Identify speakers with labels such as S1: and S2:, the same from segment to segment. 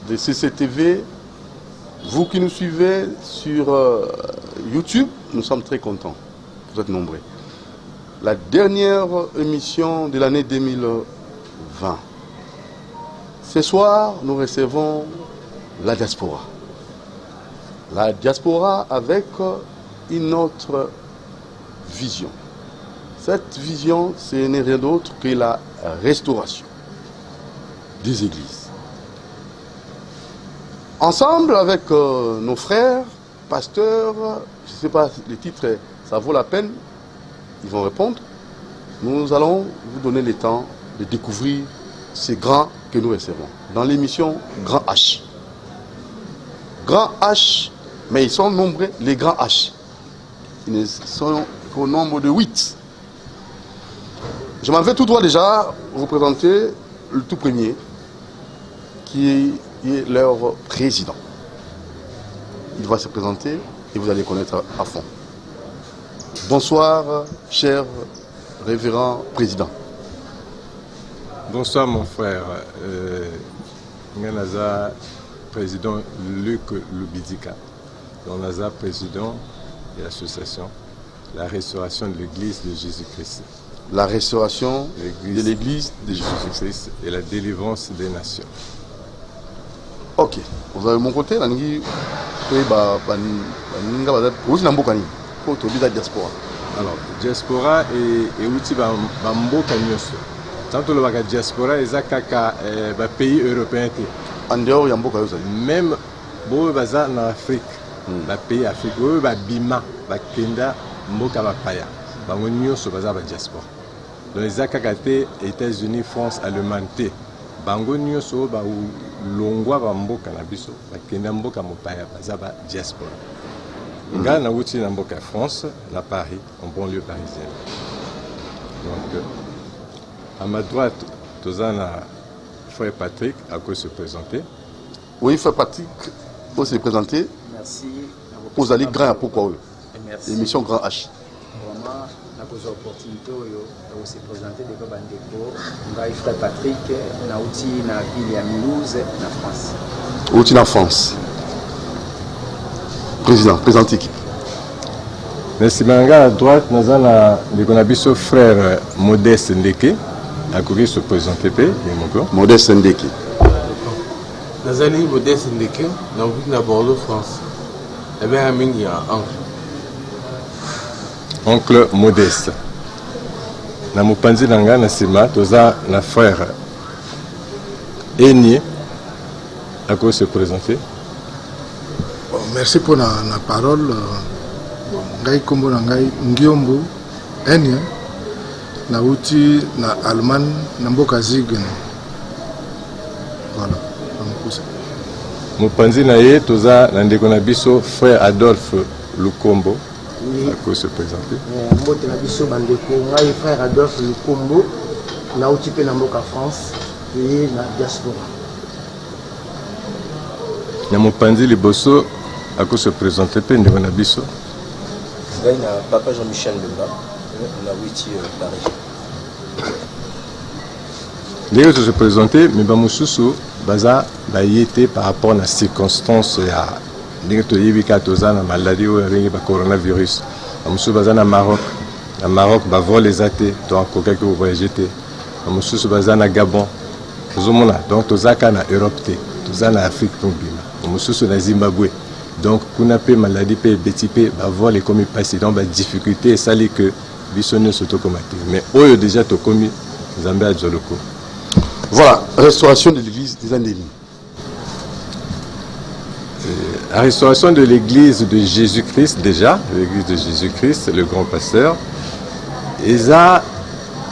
S1: de CCTV, vous qui nous suivez sur YouTube, nous sommes très contents. Vous êtes nombreux. La dernière émission de l'année 2020. Ce soir, nous recevons la diaspora. La diaspora avec une autre vision. Cette vision, ce n'est rien d'autre que la restauration des églises. Ensemble avec nos frères, pasteurs, je ne sais pas les titres, ça vaut la peine, ils vont répondre. Nous allons vous donner le temps de découvrir ces grands que nous recevons dans l'émission Grand H. Grand H, mais ils sont nombreux, les grands H. Ils sont au nombre de 8. Je m'en vais tout droit déjà vous présenter le tout premier, qui est leur président. Il va se présenter et vous allez connaître à fond. Bonsoir, cher révérend président.
S2: Bonsoir mon frère. Nganaza, président Luc Lubidika. Nganaza, président de l'association La Restauration de l'Église de Jésus-Christ.
S1: La restauration de l'Église de
S2: Jésus-Christ et la délivrance des nations.
S1: Ok. Vous avez mon côté, la diaspora.
S2: Alors, diaspora et outil bamboka nyoso. Tant le baga diaspora et zakaka pays européen.
S1: En dehors yamboka yosa.
S2: Même bo baza en Afrique, ba pays Afrique, bo ba bima, ba kenda mboka ba paya. Bango nyoso baza ba diaspora. Dans les zakakate États-Unis, France, Allemagne, bango nyoso ba longwa ba mboka na biso, ba kenda mboka mopaya baza ba diaspora. Nga na wuti na mboka France, na Paris, en banlieue parisienne. Donc, à ma droite, Tozana frère Patrick a quoi se présenter.
S1: Oui, frère Patrick, pour se présenter.
S3: Merci.
S1: Vous allez grand pourquoi eux.
S3: Merci.
S1: Émission Grand H.
S3: Vraiment, na cause opportunité de se présenter devant Bandeko. Ngai frère Patrick, na outi na ville à Mulhouse, na France.
S1: Outi na France. Président, présente équipe.
S2: Merci. Manga à droite, nous avons le frère Modeste Ndeke. À courir se présenter,
S1: Modeste Ndeke.
S4: Nazali Modeste Ndeke, dans la Bordeaux, France. Eh bien, il y a
S2: oncle Modeste. Na Mupanzi Nanga, na Sima, toza na frère Eni. À quoi se présenter?
S5: Merci pour la parole. Ngai kombo na ngai Ngiombo Eni. Na uti na Allemagne na mboka Zigen. Voilà.
S2: Mupanzi na ye toza na ndeko na biso frère Adolphe Lukombo.
S3: Oui.
S2: À quoi se présenter?
S3: Mbote na biso bandeko ngai frère Adolphe Lukombo na uti pe na mboka France et na diaspora.
S2: Na Mupanzi liboso à quoi se présenter pe ndeko na biso?
S6: Ngai na papa Jean-Michel Mbemba. On a Paris.
S2: Les autres se présenter, mais Bamususu, Baza, Bayete par rapport à la circonstance à la maladie ou le coronavirus. Bamususu Baza na Maroc. Na Maroc, Bavol les athées, donc quelqu'un que vous voyagez. Bamususu Baza na Gabon. Donc, Tozaka na Europe, Tozana Afrique, Bamususu na Zimbabwe. Donc, Kunape, maladie, BTP, Bavol et comme il passe, donc, difficulté, ça l'est que. Mais eux déjà tout commis Zambia Djoloko.
S1: Voilà, restauration de l'église des Andélis.
S2: La restauration de l'église de Jésus-Christ déjà, l'église de Jésus-Christ, le grand pasteur. Et ça,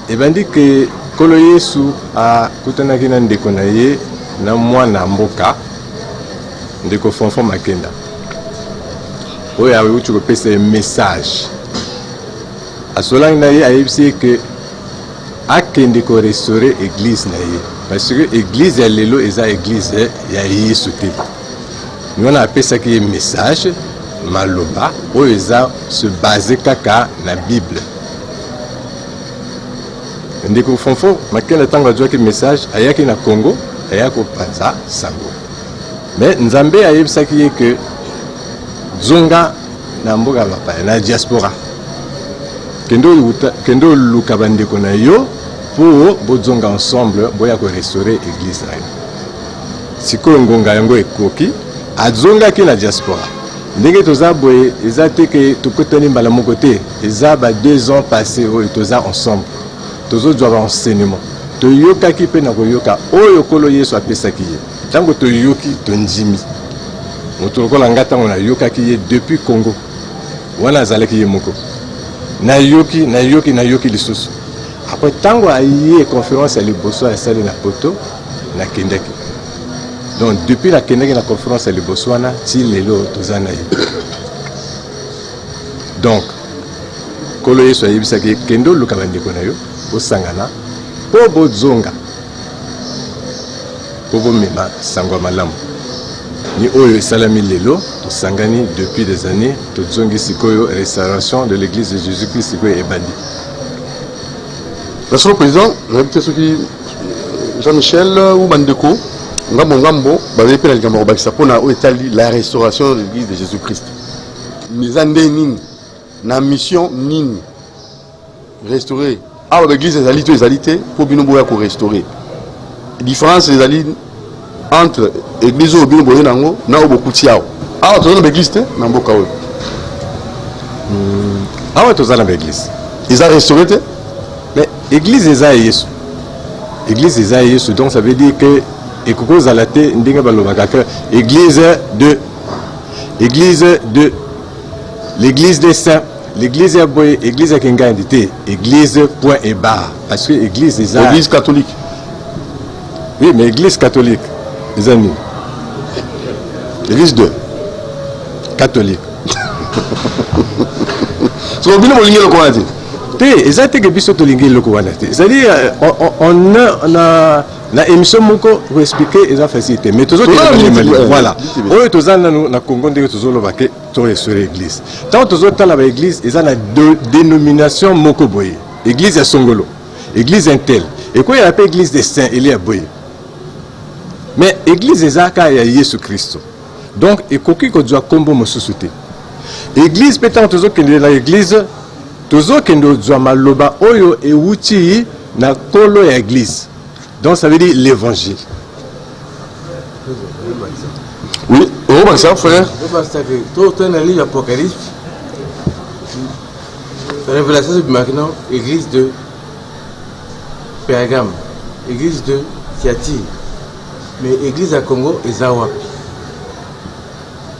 S2: et ben dit que Koloye sous à Kutanakina Ndekonaye, na moi na mboka, Ndeko Fonfon Makenda. Oui, à où tu peux un message. À cela, il a dit que à Kendeko restaurer l'église. Parce que l'église, elle est là, et l'église, il y a eu sauté. Nous, on a appelé ça qui est message, maloba, où ils se basé kaka na Bible. Ndeko Fonfo, Makenda Tango a dit que message, il y a na Congo, eya kopanza sango. Mais Nzambe ayebisaki que zonga na mboka bapaya na diaspora kendo luka bandeko na yo pour bozonga ensemble boya ko restaurer église na yo. Sikoyo ngonga yango ekoki azongaki na diaspora ndenge toza boye eza te ke tokotani mbala moko te eza ba 2 ans passés oyo toza ensemble tozozwa ba enseignement toyokaki mpe na koyoka oyo kolo Yesu apesaki ye ntango toyoki tondimi moto lokola nga ntango nayokaki ye depuis Congo wana azalaki ye moko nayoki lisusu après ntango aye conférence ya liboso asali na poto nakendaki. Donc depuis la kendaki na conférence ya liboso wana ti lelo toza na ye. Donc kolo Yesu ayebisaki kendo luka bandeko na yo osangana po bozonga po bomema sango malamu ni oyo esalami lelo tosangani depuis des années tozongi sikoyo restauration de l'église de Jésus-Christ sikoyo ebandi.
S1: Monsieur le Président, Jean-Michel ou Bandeko ngambo bazali pe na likambo kobakisa mpona oyo etali la restauration de l'église de Jésus-Christ. Miza nde nini na mission nini restaurer awa l'église ezali to ezali te mpo bino boya korestaurer. Différence ezali entre église oyo bino boye nango na oyo bokuti awa awa toza na baeglise te na mboka oyo
S2: awa toza na baeglise
S1: eza restauré te
S2: mais église eza Yesu. Église eza Yesu, donc ça veut dire que ekoko zala te ndenge balobaka que église de l'église des saints, l'église ya boye, église ya kengandi te, église point et barre parce que église eza
S1: église catholique.
S2: Oui, mais église catholique les amis.
S1: Église de
S2: catholique.
S1: So bino molingi loko wana te.
S2: Te ezate ke biso tolingi loko wana te. C'est-à-dire on a na émission moko pour expliquer eza facilité mais toujours voilà. Oyo tozana na Congo ndenge tozoloba ke to sur l'église. Tant tozotala ba église eza na dénomination moko boye. Église ya Songolo, église intel. Et quoi il appelle église des saints il y a boye. Mais église ezaka ya Yesu Christ. Donc ekoki ko doit kombo mosusu te. Église peut-être tozokende na église tozokende doit maloba oyo ewuti na kolo ya église. Donc ça veut dire l'évangile.
S1: Oui, on ça frère.
S4: Tout un livre d'Apocalypse. Révélation de maintenant, église de Pergame, église de Thyatire, mais église à Congo et Zawa.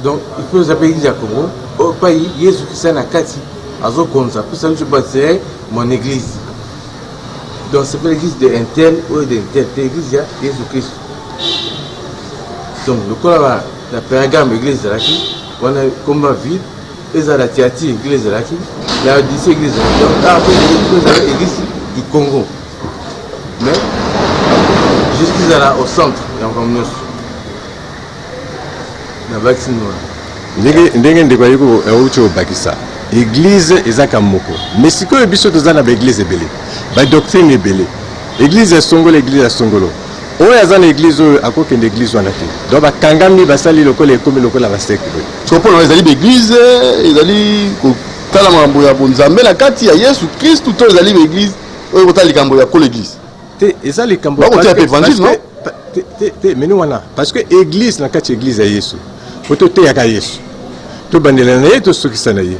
S4: Donc il faut s'appeler église à Congo. Au pays, Jésus Christ a Kati, Azo Konza. Pour ça, je bâtirai mon église. Donc c'est pas l'église de Intel ou d'Intel, c'est l'église de Jésus-Christ. Donc le corps la Pergame, église de l'Aki, on a combat vide, et à la Thyatire, église de l'Aki, la Odyssée, église de l'Aki. Donc après, l'église du Congo. Mais Jésus-Christ là au centre, donc comme nous. La vaccine
S2: ndenge ndeko yiko euti obakisa église ezaka moko mais sikoyo biso toza na église ebele ba doctrine ebele église ya Songolo église ya Songolo oyo aza na église oyo akokende église wana te donc bakangami basali lokola ekomi lokola basekte
S1: so mpona ezali baéglise ezali kotala makambo ya bonzambe na kati ya Yesu Christ to ezali baéglise oyo kotala likambo ya kolo église
S2: te eza likambo te meni wana parce que église na kati église ya Yesu foto te yaka Yesu to bandela na ye to sokisa na ye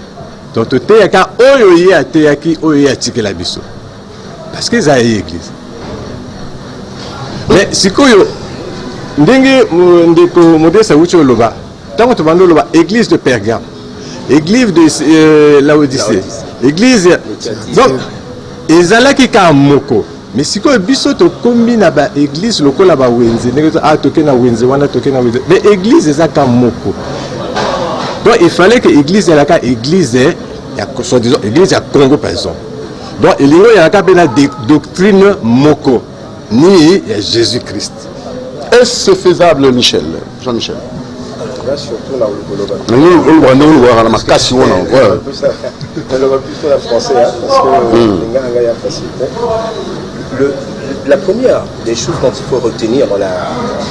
S2: donc to te yaka oyo ye ateyaki oyo ye atikela biso parce que za ye église mais sikoyo ndenge ndeko modesa uchi oloba tango to bando loba église de Pergame église de Laodicée église donc ezalaki ka moko mais sikoyo biso to kombi na ba église lokola ba wenze ndenge toke na wenze wana toke na wenze mais église ezaka moko. Donc il fallait que l'église est la église disons église à Congo par exemple. Donc il y a la doctrine moko ni Jésus-Christ.
S1: Est-ce faisable Michel, Jean-Michel?
S6: Là surtout là
S1: on va la marcation on
S6: va plus la français parce que les gars il y a facilité. Le La première des choses dont il faut retenir dans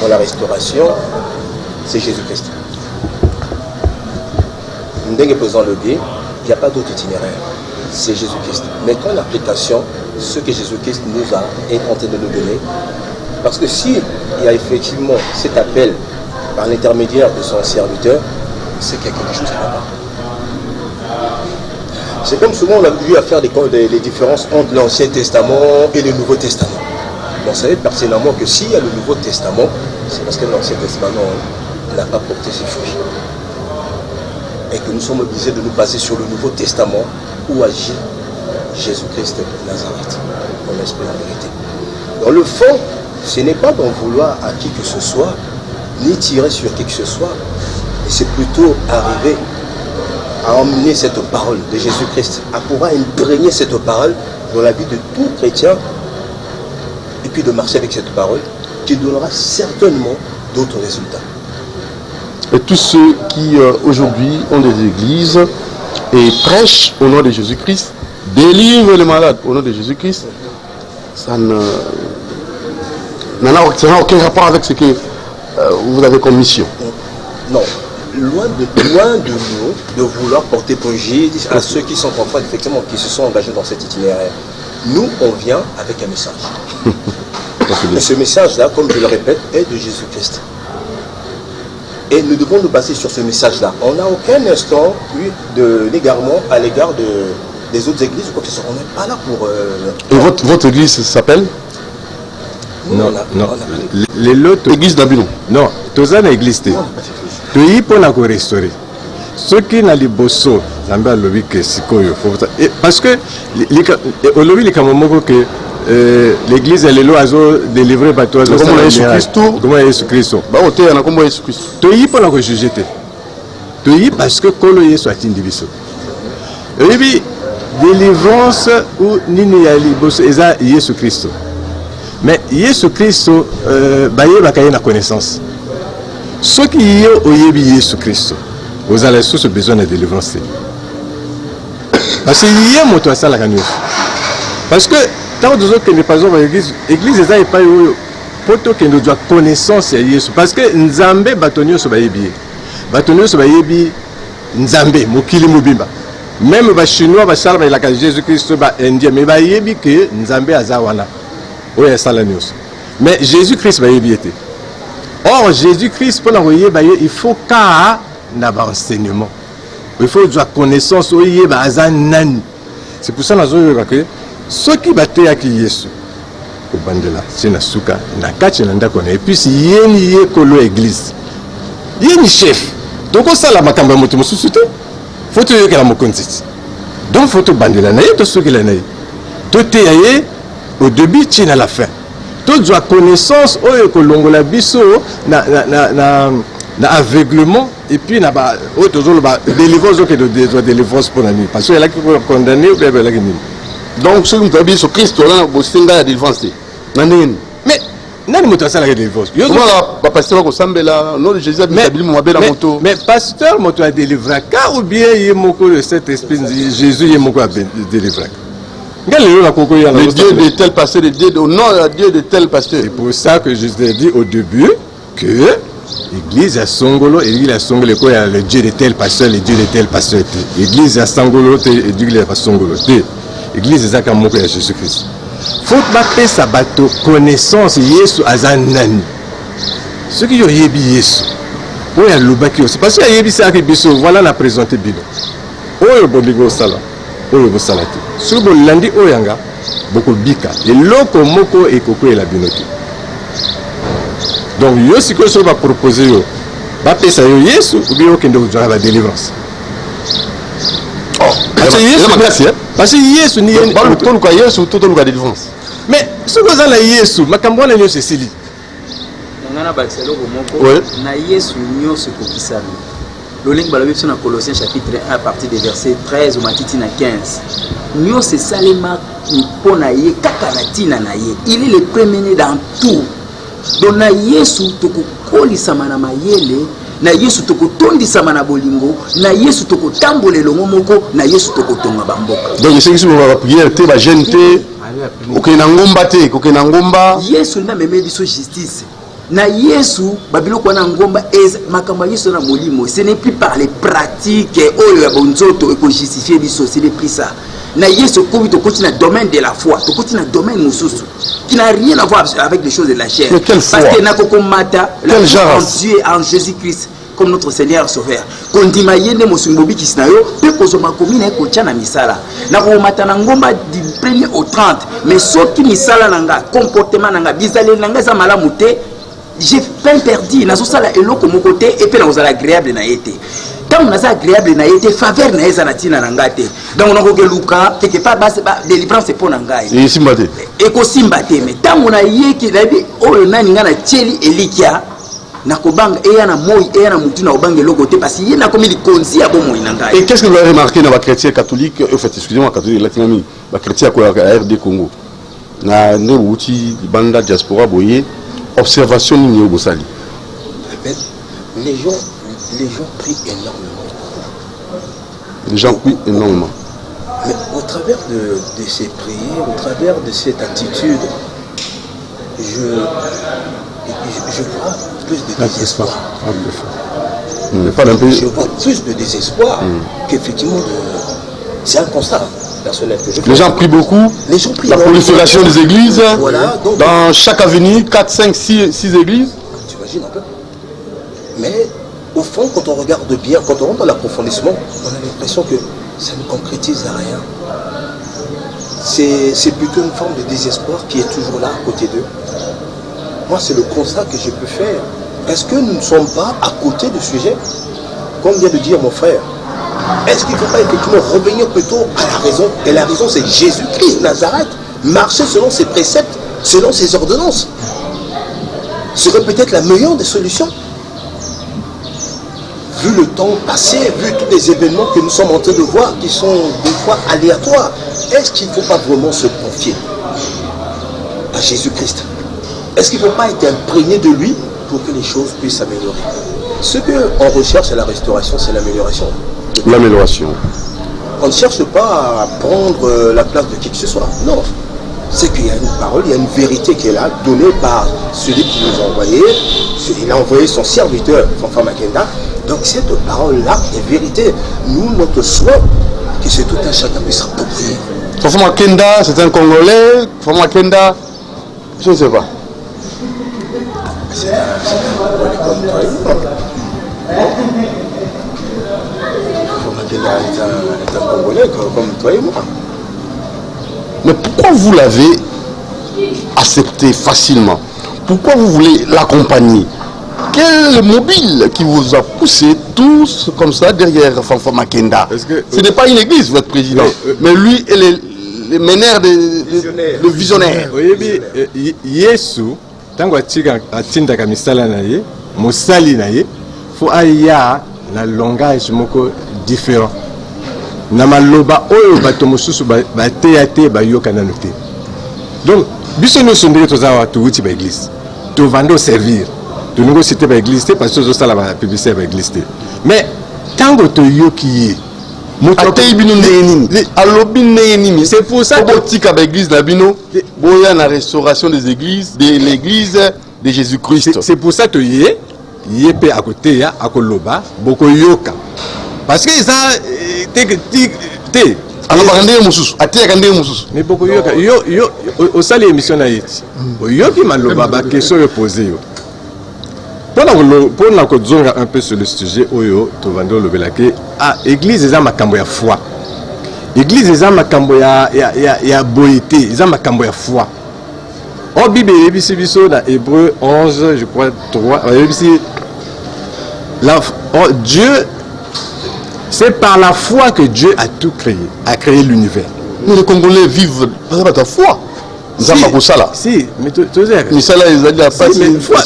S6: la restauration, c'est Jésus-Christ. Ndenge présent le bien, il n'y a pas d'autre itinéraire. C'est Jésus-Christ. Mettons en application ce que Jésus-Christ nous a intenté de nous donner. Parce que s'il y a effectivement cet appel par l'intermédiaire de son serviteur, c'est qu'il y a quelque chose là-bas. C'est comme souvent on a vu à faire des différences entre l'Ancien Testament et le Nouveau Testament. Vous savez pertinemment que s'il y a le Nouveau Testament, c'est parce que l'Ancien Testament n'a pas porté ses fruits. Et que nous sommes obligés de nous baser sur le Nouveau Testament où agit Jésus-Christ de Nazareth, dans l'esprit de la vérité. Dans le fond, ce n'est pas d'en vouloir à qui que ce soit, ni tirer sur qui que ce soit, mais c'est plutôt arriver à emmener cette parole de Jésus-Christ, à pouvoir imprégner cette parole dans la vie de tout chrétien, et puis de marcher avec cette parole, qui donnera certainement d'autres résultats.
S1: Et tous ceux qui aujourd'hui ont des églises et prêchent au nom de Jésus-Christ, délivrent les malades au nom de Jésus-Christ, ça n'a aucun rapport avec ce que vous avez comme mission.
S6: Non. Loin de nous de vouloir porter préjudice à ceux qui sont en train, effectivement, qui se sont engagés dans cet itinéraire. Nous, on vient avec un message. Et ce message-là, comme je le répète, est de Jésus-Christ. Et nous devons nous baser sur ce message-là. On n'a aucun instant eu d'égarement à l'égard des autres églises ou quoi que ce soit. On n'est pas là pour...
S1: Et votre église s'appelle?
S2: Non. Les lots...
S1: Église d'Abilon.
S2: Non, tous les églises. Pays pour la restaurer. Ceux qui n'ont pas bosso, parce que au lobby les Kamamoko que l'église est le lot à délivrer par toi.
S1: Comment Jésus-Christ?
S2: Comment Jésus-Christ?
S1: Bah on est là comment Jésus-Christ.
S2: Pays pour la rejuger. Pays parce que Koloye soit indiviso. Et puis délivrance ou nini ali bosso eza Jésus-Christ. Mais Jésus-Christ baye bakaye na connaissance. Ceux qui y ont oublié Jésus-Christ, vous avez tous besoin de délivrance. Parce qu'il y a moto à ça la gagnance. Parce que tant que nous ne pas dans l'église, l'église n'est pas pour que nous doit connaissance à Jésus. Parce que Nzambe batonio so bayebi, batonio so bayebi Nzambe mokili mobimba. Même les Chinois ba salva la Jésus-Christ ba indien mais bayebi que Nzambe azawana. Oya sala news. Mais Jésus-Christ bayebi était. Or, Jésus-Christ, pour l'envoyer, il faut qu'il y ait un enseignement. Il faut avoir connaissance. C'est pour ça que ceux qui battent avec Jésus, au bandela, c'est na souka, na kache nanda connaît. Et puis, il y a une église. Il y a un chef. Donc, ça, la makamba moto mususuté. Faut que la mokonzi. Donc, faut que bandela naïe, tout ce qu'il a naïe. Tout est au début, tu à la fin. Toute la connaissance que l'on a biso na aveuglement et puis na toujours la délivrance que de délivrance pour la nuit parce que là qui condamné ou bien là qui
S1: donc ce que nous avons sur Christ là au singa la délivrance nani
S2: mais nani moto ça la délivrance
S1: yo ba pasteur ko sambela non Jésus a établi mon belle moto
S2: mais pasteur moto a délivré car ou bien il moko de cet esprit Jésus il moko a délivré. Le
S1: Dieu de tel pasteur, le Dieu de tel pasteur.
S2: C'est pour ça que je t'ai dit au début que l'église à Songolo, l'église à Songolo, le Dieu de tel pasteur, le Dieu de tel pasteur. L'église à Songolo, l'église à Songolo. L'église à Kamoko à Jésus-Christ. Faut que ça bateau connaissance Yesu azanani. Ce qui est Yesu. Oui, il y a le baki aussi. Parce qu'il y a Yesu qui voilà la présenter Bible. Oh, le bon sala. Oh, le bon salati. Sur le lundi, oyanga, beaucoup bika. Et l'oko moko et koko et la binoki. Donc, yo si que ça va proposer yo, va payer ça yo Yesu ou bien aucun d'autre la délivrance.
S1: Oh,
S2: parce que Yesu ni
S1: pas le ton quoi Yesu tout le délivrance.
S2: Mais ce que ça la Yesu, makambo na yo c'est sili.
S3: Ngana bakiselo moko na Yesu nyonso kokisana. Loling balobi sur Colossiens chapitre 1 à partir des versets 13 au matiti na 15. Nyo se salema mpona ye kaka na tina na ye. Il est le premier dans tout. Donc na Yesu tokokolisa mana mayele na Yesu tokotondisama na bolingo, na Yesu tokotambola elongo moko, na Yesu tokotonga bamboka.
S1: Donc c'est que la prière te ba jeune te okena ngomba te, okena ngomba.
S3: Yesu nda memeli so justice. Na Yesu babiloko na ngomba makambo Yesu na molimo, ce n'est plus par les pratiques oyo ya bonzoto eko justifier biso, c'est plus ça. Na Yesu ko to continue dans domaine de la foi, to continue dans domaine mususu qui n'a rien à voir avec les choses de la chair. Parce que na kokomata la foi en Dieu, en Jésus-Christ comme notre Seigneur Sauveur. Kondima yende mosumbobi kisnayo pe kozoma komina ko tchana misala. Na komata na ngomba du 1er au 30, mais soki misala nanga, comportement nanga, bizale nanga za malamu te, j'ai pas interdit na sala eloko mon côté et puis na ozala agréable na été. Tant on a agréable na été faveur na eza na tina na ngate. Donc on a ko luka quelque part délivrance pour na ngai.
S1: Et simbate.
S3: Et ko simbate mais tant on a yeki dabi o nani ngana tcheli elikia na kobanga eyana moi eyana mutu na obange loko te parce qu'il y a comme il konzi ya bomo inanga.
S1: Et qu'est-ce que vous avez remarqué dans les chrétiens catholiques, en fait excusez-moi catholique latinami, les chrétiens quoi à RD Congo. Na ne wuti banda diaspora boye observation ni au Bosali.
S6: Les gens prient énormément.
S1: Les gens prient énormément.
S6: Mais au travers de ces prières, au travers de cette attitude, je vois plus de désespoir. Je vois plus de désespoir qu'effectivement c'est un constat personnel que je fais.
S1: Les gens prient beaucoup.
S6: Les gens prient.
S1: La prolifération des églises.
S6: Voilà, donc,
S1: dans chaque avenue, 4, 5, 6 églises.
S6: Tu imagines un peu. Mais au fond, quand on regarde bien, quand on rentre dans l'approfondissement, on a l'impression que ça ne concrétise à rien. C'est plutôt une forme de désespoir qui est toujours là à côté d'eux. Moi, c'est le constat que je peux faire. Est-ce que nous ne sommes pas à côté du sujet? Comme vient de dire mon frère, est-ce qu'il ne faut pas effectivement revenir plutôt à la raison? Et la raison, c'est Jésus-Christ de Nazareth. Marcher selon ses préceptes, selon ses ordonnances. Serait peut-être la meilleure des solutions. Vu le temps passé, vu tous les événements que nous sommes en train de voir, qui sont des fois aléatoires, est-ce qu'il ne faut pas vraiment se confier à Jésus-Christ? Est-ce qu'il ne faut pas être imprégné de lui pour que les choses puissent s'améliorer? Ce qu'on recherche à la restauration, c'est l'amélioration.
S1: L'amélioration.
S6: On ne cherche pas à prendre la place de qui que ce soit. Non. C'est qu'il y a une parole, il y a une vérité qui est là, donnée par celui qui nous a envoyé. Il a envoyé son serviteur, Fanfan Makenda. Donc cette parole-là est vérité. Nous, notre souhait, que c'est tout un chacun puisse s'approprier.
S1: Fanfan Makenda, c'est un Congolais. Fanfan Makenda, je ne sais pas.
S6: C'est un Congolais comme toi et moi. Fanfan Makenda est un Congolais comme toi et moi.
S1: Mais pourquoi vous l'avez accepté facilement? Pourquoi vous voulez l'accompagner? Quel est le mobile qui vous a poussé tous comme ça derrière Fanfan Makenda? Ce n'est pas une église, votre président, mais lui est le meneur, le visionnaire.
S2: Oui, mais Yesu, tant que tu as tinda kamisala naye, mosali naye, faut aya na langage moko différent. Na maloba oyo bato mosusu ba te ba yoka nanu te. Donc biso no sondé toza to wuti ba église. To vando servir. De nouveau cité ba église te parce que zo sala ba publicité ba église te. Mais tango to yoki
S1: Atei bino neni. Alobi neni. C'est pour ça que tika ba église na bino boya na restauration des églises de l'église de Jésus-Christ.
S2: C'est pour ça que yé pe à côté ya akoloba boko yoka. Parce que ça
S1: alors bakande mususu atia kande mususu
S2: mais beaucoup yo au sali émission na yeti yo qui maloba ba question yo poser yo pour na ko zonga un peu sur le sujet oyo to vando lobelake église eza makambo ya foi, église eza makambo ya boité, eza makambo ya foi. En Bible yebisi biso na Hébreu 11 je crois 3 yebisi Dieu. C'est par la foi que Dieu a tout créé, a créé l'univers.
S1: Mais les Congolais vivent par ta foi.
S2: Si, mais tu sais.
S1: Mais ça là, ils ont dit la partie de foi.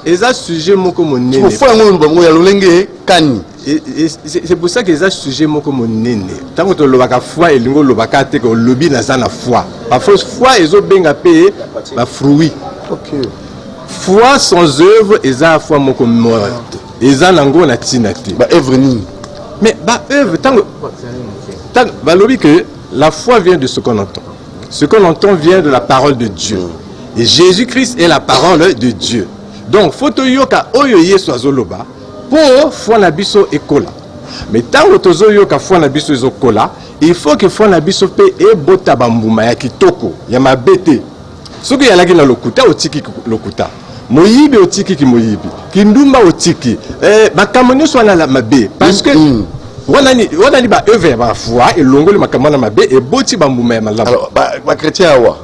S2: Ils ont sujet moko monene. C'est pour ça qu'ils ont sujet moko monene. Tant que tu lobaka foi et lingo lobaka te ko lobi na sana foi. Parfois foi ils ont benga payer ba fruit.
S1: OK.
S2: Foi sans œuvre, ils ont foi moko morte. eza nango na tina te.
S1: Ba œuvre nini.
S2: Mais ba œuvre tango balobi que la foi vient de ce qu'on entend. Ce qu'on entend vient de la parole de Dieu. Et Jésus-Christ est la parole de Dieu. Donc faut yoka oyo Yesu azoloba pour foi na biso ekola. Mais tango tozo yoka foi na biso ezokola, il faut que foi na biso pe ebota bambuma ya kitoko ya mabete. Soki yalaki na lokuta otiki lokuta. Moyibi otiki ki moyibi. Kindumba otiki. Makambo nyonso wana la mabe. Parce que wana ni ba œuvre ba foi et longoli makambo na mabe et boti bambuma ya malamu.
S1: Alors ba chrétien awa.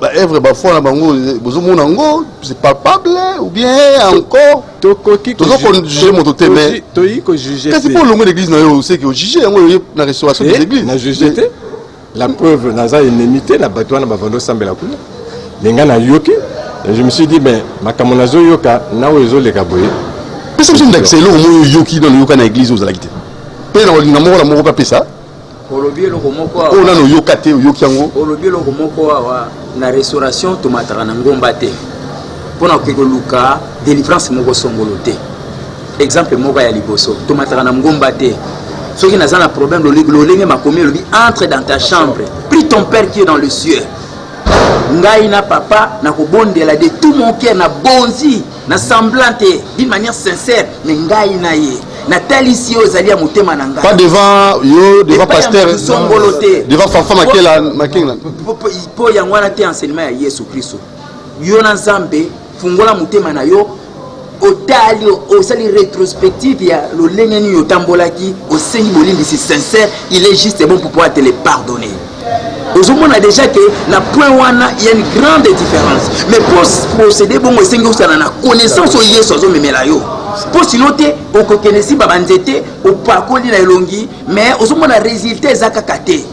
S1: Ba œuvre ba foi na bango bozomona ngo c'est palpable ou bien encore
S2: tokoki
S1: ko juger mon toté mais
S2: toyi ko juger.
S1: Qu'est-ce que pour longo l'église na yo c'est que juger ngo na restauration de l'église.
S2: Na juger te. La preuve naza inimité na bato na bavando sambela kuna. Lenga na yoki. Je me suis dit ben makambo nazo yoka na wezo leka boye.
S1: Qu'est-ce que c'est d'accès lo yoki dans yoka na église aux alakité. Pe na moko pa pesa.
S3: Olobi eloko moko
S1: awa. O nano yokate yoki yango.
S3: Olobi eloko moko awa na restauration tomataka na ngomba te. Pona okekoluka délivrance moko songolo te. Exemple moko ya liboso tomataka na ngomba te. Soki naza na problème lolenge makomi elobi entre dans ta chambre. Prie ton père qui est dans le cieux. Ngai na papa na kobondela de tout mon cœur na bonzi na semblante d'une manière sincère mais ngai na ye. Nathalie ozali ya motema na ngai.
S1: Pas devant yo, devant pasteur. Devant femme makela.
S3: Po yango wana te enseignement ya Yesu Kristo. Yo na Nzambe fungola motema na yo otali osali rétrospective ya lolenge ni yotambolaki osengi bolimbisi sincère, il est juste bon pour pouvoir te le pardonner. Aujourd'hui, déjà que la point wana il y a une grande différence. Mais pour procéder bon osengi osala na connaissance o Yesu zo memela yo. Pour sinon au kokenesi babanzete au pakoli na elongi mais ozomona résultat ezaka kate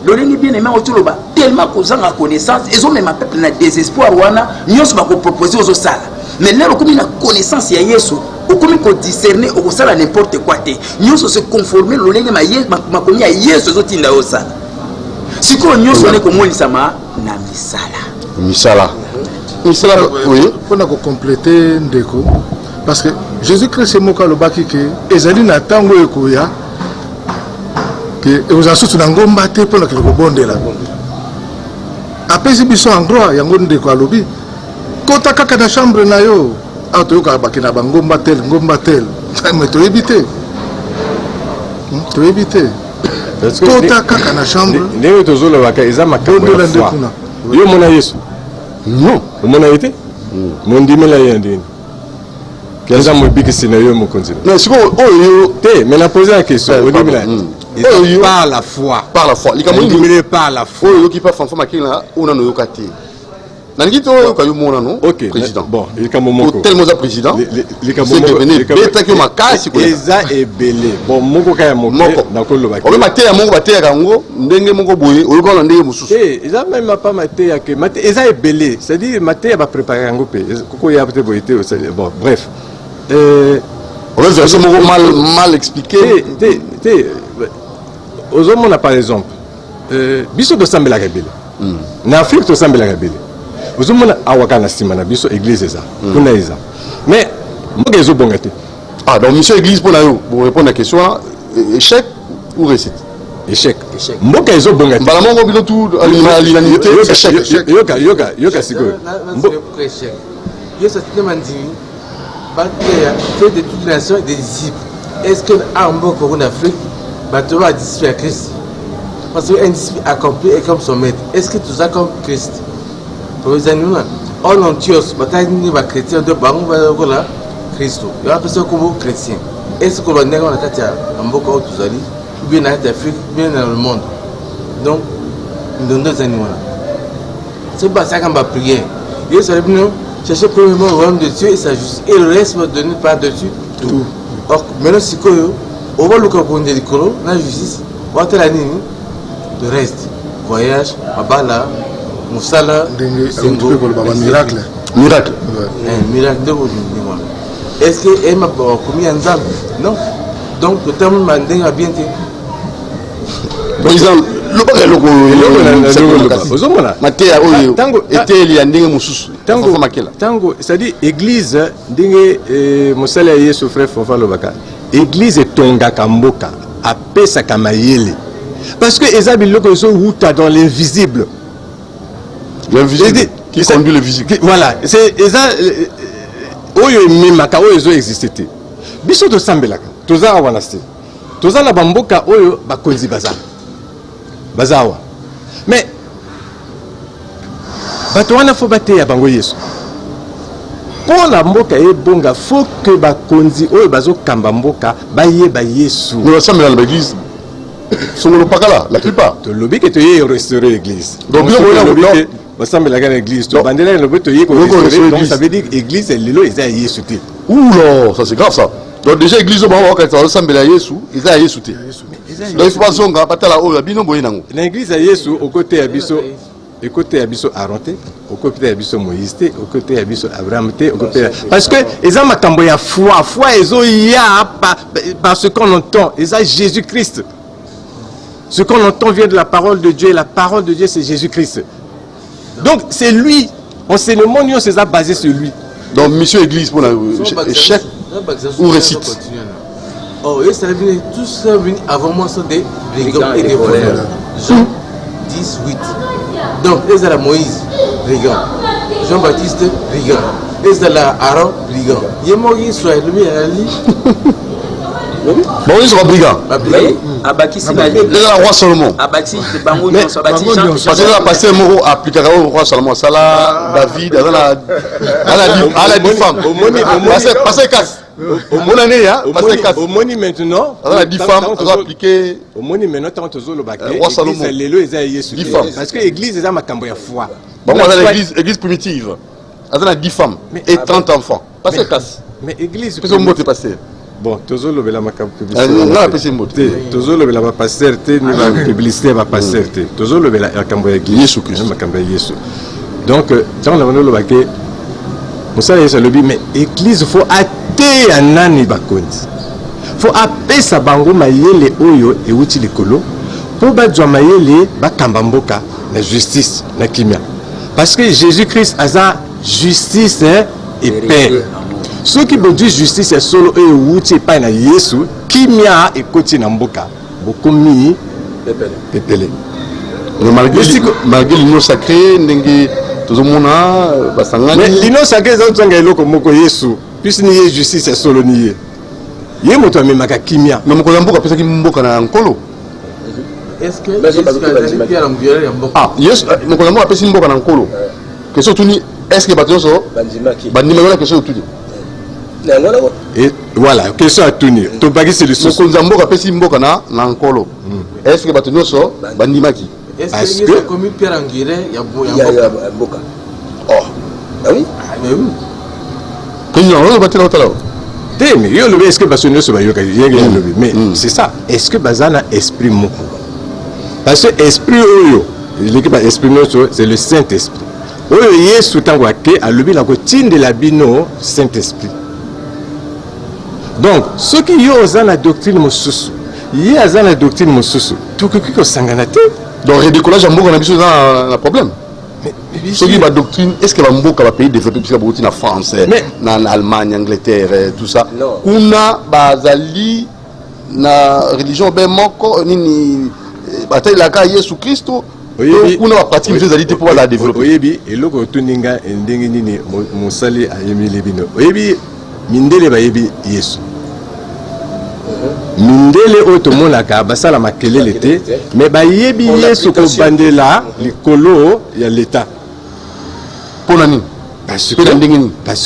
S3: loleni bien aimé otoloba tellement kozanga connaissance ezo même peuple na désespoir wana nyonso ba ko proposer ozo sala mais là okomi na connaissance ya Yesu okomi ko discerner o sala n'importe quoi te nyonso se conformer loleni makomi ya Yesu ezo tinda yo sala siko nyonso ne ko monisa ma na misala
S5: oui pour na ko compléter ndeko. Parce que Jésus-Christ est moka lobaki que ezali na tango ekoya que vous asusu na ngomba te pour na ko bondela. Apesi biso en droit yango ndeko alobi. Kota kaka na chambre na yo. Auto yoka bakina bangomba tel ngomba tel. Mais to éviter. To éviter. Kota kaka na chambre.
S2: Ndeko tozolo baka eza makambo ya foi. Yo mona Yesu.
S1: Non,
S2: mona été. Mon dimela yandini. Quels ont dit que c'est le même continent.
S1: Non, c'est quoi?
S2: Mais la poser la question. Par la foi.
S1: Par la foi.
S2: Il par la foi.
S1: Oh, qui pas fanfan makila, on a no yokati. Nangito kayo mona no.
S2: Ok.
S1: Président.
S2: Bon, il est moment.
S1: Tellement ça président.
S2: Les
S1: c'est devenu bête que makasi
S2: quoi. Eza est belé. Bon, moko kaya moko. Na kolo baki.
S1: On maté ya moko baté ya kango, ndenge moko boye, o ko ndenge mususu.
S2: Eza même pas maté ya que maté eza est belé. C'est-à-dire maté ya ba préparer kango pe. Koko ya peut boité au bon, bref.
S1: On va faire ça mal expliqué.
S2: Aux hommes, on a par exemple, biso de Sambela Rebele. Na Afrique de Sambela Rebele. Aux hommes, on a Wakana Simana, biso église eza. Kuna eza. Mais, moi, ils ont bon gâté.
S1: Ah, donc, monsieur église, pour répondre à la question, échec ou réussite?
S2: Échec. Moi, ils ont bon gâté.
S1: Bah, moi, on tout à l'unanimité.
S2: Échec. Yoga, c'est quoi?
S4: Échec. Yo, ça te demande. Fait de toutes les nations des disciples. Est-ce qu'un bon pour Afrique va trouver un disciple à Christ? Parce qu'un disciple accompli est comme son maître. Est-ce que tout ça comme Christ? Pour les animaux, on Antioche, bataille ni va chrétien de Bango va Christ. Il y a personne comme chrétien. Est-ce que l'on est dans la carte en beaucoup où tous allez, ou bien en Afrique, ou bien dans le monde? Donc, nous deux animaux. C'est pas ça qu'on va prier. Et ça venu chercher premièrement le royaume de Dieu et sa justice. Et le reste va donner par-dessus tout. Or, maintenant, si on va le comprendre du colo, la justice, on va te la nini, le reste. Voyage, Mabala, Moussala, Sengo,
S5: miracle.
S1: Miracle.
S4: Miracle de vous. Est-ce qu'elle m'a commis un zam? Non. Donc, le terme m'a bien été.
S1: Président,
S2: Tango, c'est-à-dire église ndenge mosala Yesu frère Fofa Lobaka. Église tonga kamboka apesa kamayele. Parce que eza biloko zo wuta dans l'invisible.
S1: L'invisible qui conduit le visible.
S2: Voilà, c'est eza oyo memaka oyo zo exister. Biso to sambelaka. Toza wanasti. Toza na bamboka oyo bakonzi bazawa. Mais bato wana fo bate ya bango Yesu. Pour la mboka e bonga faut que bakonzi oyo bazo kamba mboka bayeba Yesu.
S1: Nous sommes dans l'église. Sont le pakala la plupart.
S2: To lobi que to ye restaurer l'église.
S1: Donc
S2: on semble la l'église. To bandela le to ye restaurer. Donc ça veut dire église et lelo eza Yesu te.
S1: Oula, ça c'est grave ça. Donc déjà église au moment où on semble à Yesu, ils a Yesu te. Donc il faut zonga patala oyo bino boyinango.
S2: L'église à Yesu au côté abisso. Au côté Abisso Aronté, au côté Abisso Moïse, au côté Abisso Abraham, au côté. Parce que ils ont makambo ya foi, ils ont ya par ce qu'on entend, ils ont Jésus-Christ. Ce qu'on entend vient de la parole de Dieu, et la parole de Dieu c'est Jésus-Christ. Donc c'est lui, enseignement nous c'est basé sur lui.
S1: Donc mission église pour échec ou récite.
S4: Oh, et ça vient tout ça vient avant moi ça des brigands et des voleurs. Jean 18. Donc, Ezra Moïse, brigand. Jean-Baptiste, brigand. Ezra Aaron, brigand. Yemogi soit lui Ali.
S1: Moïse sera brigand.
S3: Abakisi
S1: le roi Salomon.
S3: Abakisi bango non so bati Jean.
S1: Parce que là passer moro appliquer au roi Salomon Salah David à la femme. Passer casse. Au monnaie ya, passer casse.
S2: Au moni maintenant.
S1: À la 10 femmes on appliquer
S2: au moni maintenant tant to zolo baké.
S1: Roi Salomon.
S2: Lelo eza Yesu. Parce que église eza makambo ya foi.
S1: Bon moi dans l'église primitive. À la 10 femmes et 30 enfants. Passer casse.
S2: Mais église
S1: peut mot passer.
S2: Bon, tozolo bela makambo
S1: publicité. Non, la pesi mbote.
S2: Tozolo bela ba pasteur te ni ba publicité ba pasteur te. Tozolo bela makambo ya Yesu Christ, makambo ya Yesu. Donc dans la manolo baké Moussa Yesu lobi mais église faut até ya nani bakonzi. Faut apesa bango mayele oyo e uti likolo pour bazwa mayele bakamba mboka na justice na kimia. Parce que Jésus-Christ a justice et paix. Ceux qui veulent dire justice et solo et outil pas na Yesu kimia et koti na mboka beaucoup mi pepele.
S1: Malgré l'union sacrée ndenge tozomona basangani.
S2: Mais l'union sacrée za tsanga eloko moko Yesu puisque ni justice et solo ni ye moto amemaka kimia.
S1: Mais moko mboka pesa ki mboka na nkolo.
S4: Est-ce que
S1: yes moko mboka pesa mboka na nkolo. Question tuni est-ce que batonso bandima wala question tuni.
S2: Et voilà, question à tourner. Tobaki c'est le sous.
S1: Mokonzamboka pesi mboka na nkolo. Est-ce que bato nyoso bandimaki?
S4: Est-ce que comme Pierre Angiré ya mboka?
S1: Oh. Ah oui?
S4: Mais oui.
S1: Kinyo on va te l'autre.
S2: Mais yo le est-ce que baso nyoso ba yoka yenge le mais c'est ça. Est-ce que bazana esprit moko? Parce que esprit oyo, l'équipe esprit nyoso c'est le Saint-Esprit. Oyo Yesu tango ake alobi la ko tinde la bino Saint-Esprit. Donc, ceux qui ont la doctrine mosusu, il y a la doctrine mosusu, tout ce qui est sanganate.
S1: Donc, redécollage en Mboka, on a un problème. Ceux qui ont la doctrine, est-ce que Mboka va payer développer puisque beaucoup en France, en Allemagne, Angleterre, tout ça. On a bazali na religion ben moko ni bataille la ka Yesu Christo. On a pratiqué les réalités pour la développer.
S2: Oyebi et loko tuninga ndenge nini musali ayemi lebino. Oyebi mindele bayebi Yesu. Mindele otomonaka basala makelele te mais bayebi Yesu ko bandela likolo ya l'état.
S1: Ponani
S2: parce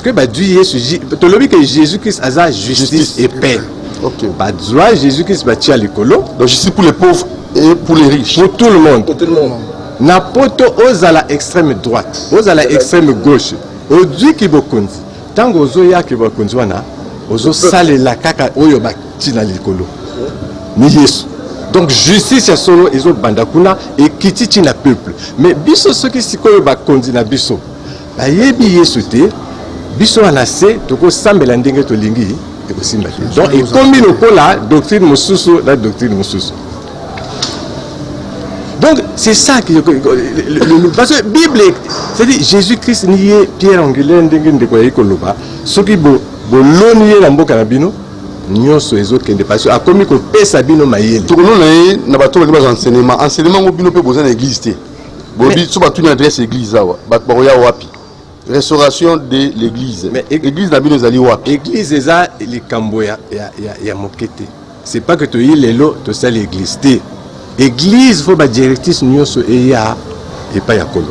S2: que Dieu Yesu tolobi que Jésus-Christ a justice et paix.
S1: OK.
S2: Bazwa Jésus-Christ batia likolo.
S1: Donc justice pour les pauvres et pour les riches.
S2: Pour tout le monde.
S6: Pour tout le monde.
S2: Na poto ozala extrême droite, ozala extrême gauche. Odi ki bokonzi. Tango ozoya ki bokonzi wana, ozo salela kaka oyo batina likolo. Ni Yesu. Donc justice ya solo ezo banda kuna et kititi na peuple. Mais biso soki sikoyo bakonzi na biso. Ba yebi Yesu te, biso wana se toko sambela ndenge to lingi e ko simba te. Donc et comme lokola doctrine mosusu la doctrine mosusu. Donc, c'est ça que parce que la Bible, c'est-à-dire Jésus-Christ nié pierre angulaire de quoi koloba, ce qui bolonier la mboka na bino, nyonso les autres qui ne passent à comme que pesa bino mayele.
S1: Tout le monde n'a pas tout le enseignement. Enseignement au bino peut besoin d'église té. Bobi so ba tout adresse église là, ba ya wapi. Restauration de l'église. Mais église na bino zali wapi.
S2: Église eza les kamboya ya mokete. C'est pas que tu y lelo to ça l'église té. Église faut ba directrice nyonso et ya et pas ya kolo.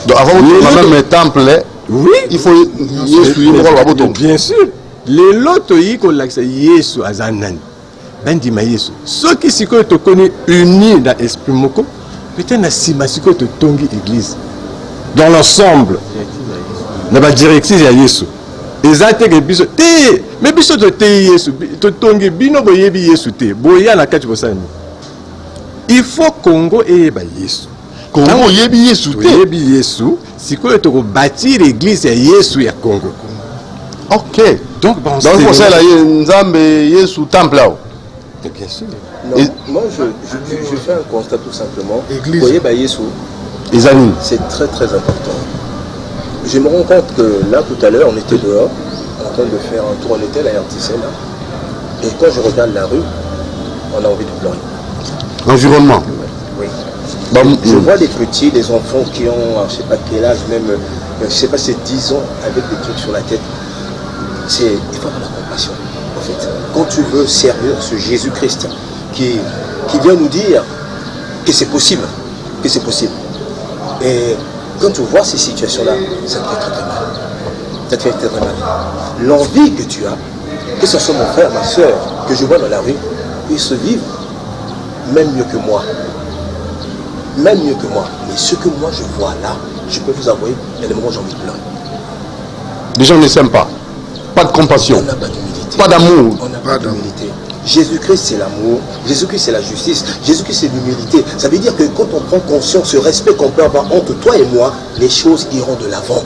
S1: Donc avant même le temple,
S2: oui,
S1: il faut
S2: bien sûr. Les loto yi ko laksa Yesu azanan. Ben di ma Yesu. Ceux qui siko to connaît unis dans esprit moko, peut-être na sima siko to tongi église. Dans l'ensemble. Na ba directrice ya Yesu. Ezate ke biso te, mais biso to te Yesu, to tongi bino boyebi Yesu te. Boya na kati bosani. Il faut Congo et ba Yesu.
S1: Congo yebi Yesu te.
S2: Yebi Yesu, siko to ko bâtir l'église ya Yesu ya Congo.
S1: OK.
S2: Donc
S1: bon, c'est ça là Nzambe Yesu temple là.
S2: Bien sûr.
S6: Non, moi je fais un constat tout simplement.
S5: Église.
S6: Vous voyez Yesu. C'est très très important. Je me rends compte que là tout à l'heure on était dehors en train de faire un tour, on était à la RTC là. Et quand je regarde la rue, on a envie de pleurer.
S1: L'environnement.
S6: Oui. Je vois les petits, les enfants qui ont, je ne sais pas quel âge, même, je ne sais pas, c'est 10 ans avec des trucs sur la tête. Il faut avoir la compassion, en fait. Quand tu veux servir ce Jésus-Christ qui vient nous dire que c'est possible, Et quand tu vois ces situations-là, ça te fait très très mal. Ça te fait très très mal. L'envie que tu as, que ce soit mon frère, ma soeur, que je vois dans la rue, ils se vivent même mieux que moi. Même mieux que moi. Mais ce que moi je vois là, je peux vous avouer, il y a des moments où j'ai envie de pleurer.
S1: Les gens ne s'aiment pas. Pas de compassion.
S6: On n'a pas d'humilité.
S1: Pas d'amour.
S6: On n'a pas d'humilité. Jésus-Christ c'est l'amour, Jésus-Christ c'est la justice, Jésus-Christ c'est l'humilité. Ça veut dire que quand on prend conscience, ce respect qu'on peut avoir entre toi et moi, les choses iront de l'avant.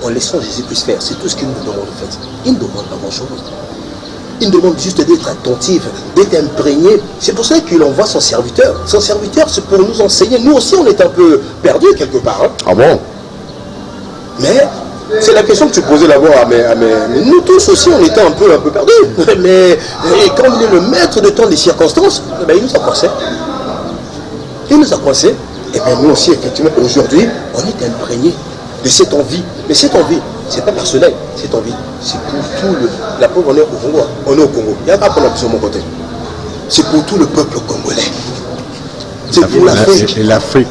S6: En laissant Jésus-Christ faire, c'est tout ce qu'il nous demande en fait. Il ne demande pas grand-chose. Il demande juste d'être attentif, d'être imprégné. C'est pour ça qu'il envoie son serviteur. Son serviteur, c'est pour nous enseigner. Nous aussi, on est un peu perdus quelque part. Hein.
S1: Ah bon?
S6: Mais c'est la question que tu posais d'abord à mes... Nous tous aussi, on était un peu perdus. Mais quand il est le maître de temps des circonstances, il nous a coincés. Il nous a coincés. Et bien nous aussi, effectivement, aujourd'hui, on est imprégné de cette envie. Mais cette envie, c'est pas personnel, cette envie. C'est pour tout le... La pauvre, on est au Congo. On est au Congo. Il n'y a pas de problème sur mon côté. C'est pour tout le peuple congolais. C'est pour l'Afrique.
S2: Et l'Afrique.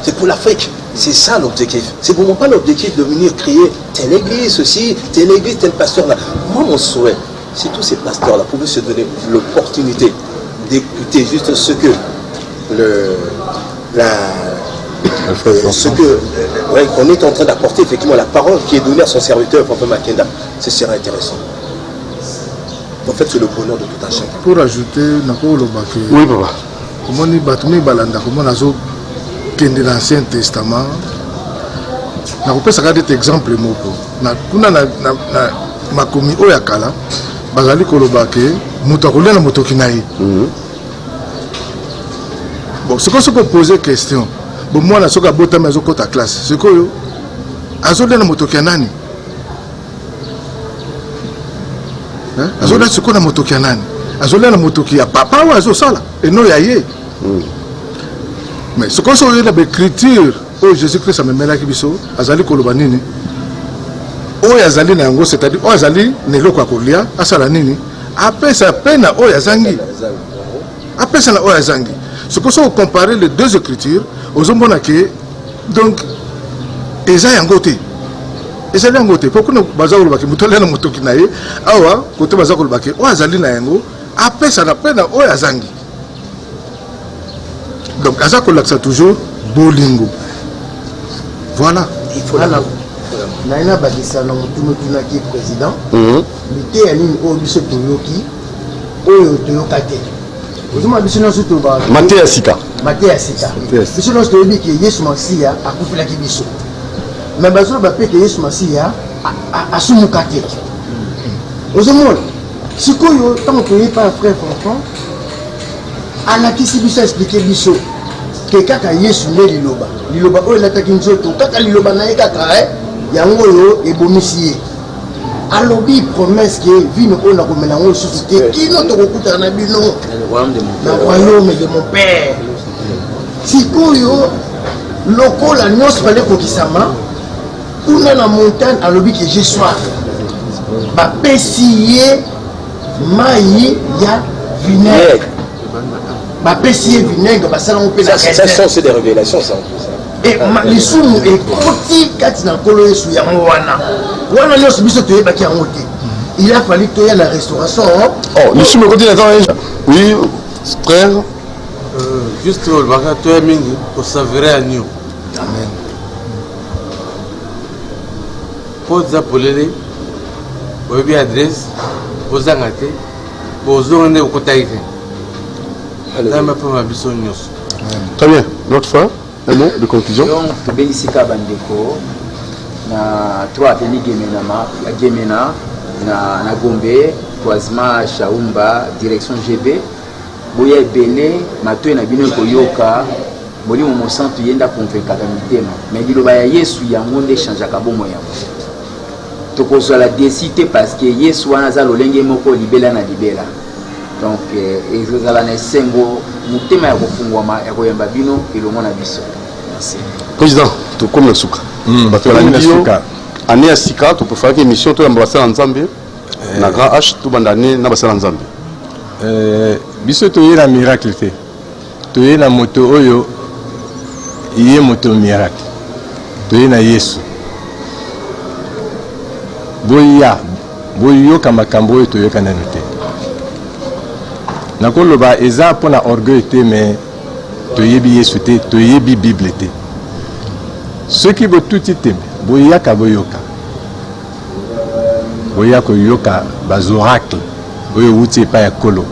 S6: C'est pour l'Afrique. C'est ça l'objectif. C'est pour moi pas l'objectif de venir crier telle église, ceci, telle église, tel pasteur là. Moi, mon souhait, c'est tous ces pasteurs là pouvaient se donner l'opportunité d'écouter juste ce que qu'on est en train d'apporter, effectivement, la parole qui est donnée à son serviteur, Papa Makenda, ce serait intéressant. En fait, c'est le bonheur de tout un chacun.
S5: Pour ajouter,
S1: oui, papa.
S5: Comment on dit balanda, comment on a dans l'Ancien Testament, on peut regarder cet exemple moko. Kuna na makomi oyakala, bazali kolobake, mutakolia na motokinaï. Bon, c'est quoi ce qu'on pose question? Bon, moi, je suis à mais je suis à classe. C'est quoi? Je suis à motokianani. Je suis à motokianani. Je suis à motokia. Papa, je suis là. Et non, il y a. Mais ce qu'on sait dans l'écriture, oh Jésus-Christ a mis là qui biso, azali kolobanini. Oh yazali na yango, c'est-à-dire oh yazali nelo kwa kolia, asala nini? Après ça peine oh yazangi. Après ça oh yazangi. Ce qu'on sait comparer les deux écritures, aux hommes que donc eza yangote. Eza yangote. Pourquoi nous bazalo baki mutole na mutoki na ye? Awa côté bazalo baki oh yazali na yango, après ça peine oh yazangi. Donc, à ça qu'on l'accès toujours bolingo. Voilà.
S6: Il faut la
S7: Naina Bagisa na mutumutuna qui est président. Mité anini o biso toyoki oyo toyokate. Ozuma biso na suto ba
S1: Maté Asika.
S7: Maté Asika. Biso na suto bi ki Yesu Masia akufila ki biso. Mais bazo ba pe que Yesu Masia asumukate. Ozuma sikoyo tant que pas frère François. Anaki si biso expliquer biso que ke kaka Yesu nde liloba liloba oyo elataki nzoto kaka liloba na ye kaka yango oyo ebomisi ye alobi promesse ke vino oyo nakomela yango lisusu te kino tokokutana na bino na royaume de mon père sikoyo lokola nyonso bale kokisama kuna na montagne alobi ke j'ai soif bapesi ye mai ya vinaigre bapesi ye vinaigre basalango mpe na
S6: Ça c'est des révélations, ça.
S7: lisumu ekoti kati na nkolo yesu yango wana nyonso biso toyebaki yango te il a fallu toya na restauration
S1: lisumu ekoti na temps oui frère
S4: juste olobaka toya mingi osavere agneau
S5: amen
S4: mpo oza polele oyebi adresse ozanga te bozonga nde okotaki te nzambe apema biso nyonso.
S1: Très bien, notre frère, un mot de conclusion.
S3: Donc tobengisika bandeko na to ateli gemena na Gombe Toazima Shaumba direction GB boya ebele matoye na bino koyoka molimo mosantu yenda konvaincre mitema mais liloba ya Yesu yango nde changeaka bomo yango tokozwa la décité parce que Yesu wana za lolenge moko libela na libela donc ezala na esengo mutema ya kofungwama ya koyamba bino elongo na biso. Merci.
S1: Président, tu comme le souk. Année à Sika, tu peux faire une émission, tu as embrassé en Zambie. Na grand H, tu vas année na embrassé en Zambie.
S2: Biso tu es la miracle fait. Tu es la moto oyo, il est moto miracle. Tu es na Yesu. Boya kama kambo tu es kananote. Nakoloba eza pona orgueil te mais tu es Yesu te, tu es Bible te. Ceux qui veulent tout ite boyaka boyoka. Boyaka yoka baz oracle. Boyo wuti pa ya kolo.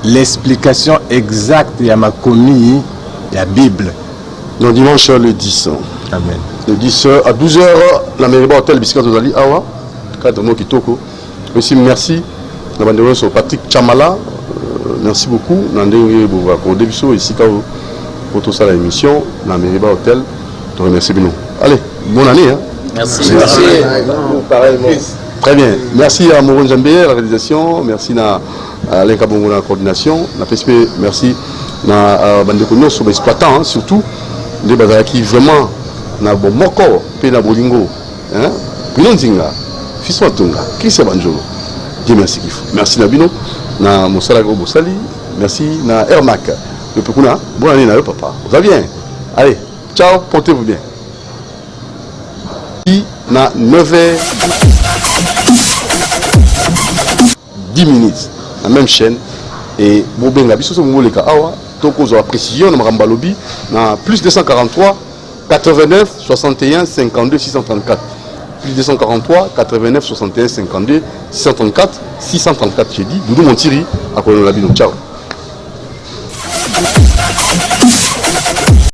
S2: L'explication exacte ya makomi ya Bible.
S1: Donc dimanche le 10.
S2: Amen.
S1: Le 10 à 12h la Meriba Hotel Biscuit Tozali Awa. Cadre mo kitoko. Aussi merci na bandeko sur Patrick Chamala. Merci beaucoup. Nandenge bo ko debiso ici pour tout ça l'émission la Meriba Hotel. Je remercie Bino. Allez, bonne année. Hein.
S3: Merci.
S6: Merci.
S1: Très bien. Merci à Moron Jambé, la réalisation. Merci à Alain Kabongo, la coordination. Merci à Bandeko sur l'exploitant, surtout. Les bazars qui vraiment na bon moko, pe na bolingo. Hein? Pinonzinga, Fiswatunga, Christian Banjolo. Dieu merci Kifo. Merci Nabino, na Moussala Bosali. Merci na Ermac. Le Pekuna. Bonne année, na papa. Vous va bien. Allez. Ciao, portez-vous bien. Na 9h10 la même chaîne et Bobenga biso so ngoleka awa toko zo précision na makamba lobi na plus 243 89 61 52 634 plus 243 89 61 52 634 634 j'ai dit Doudou Montiri à Colonel Labino. Ciao.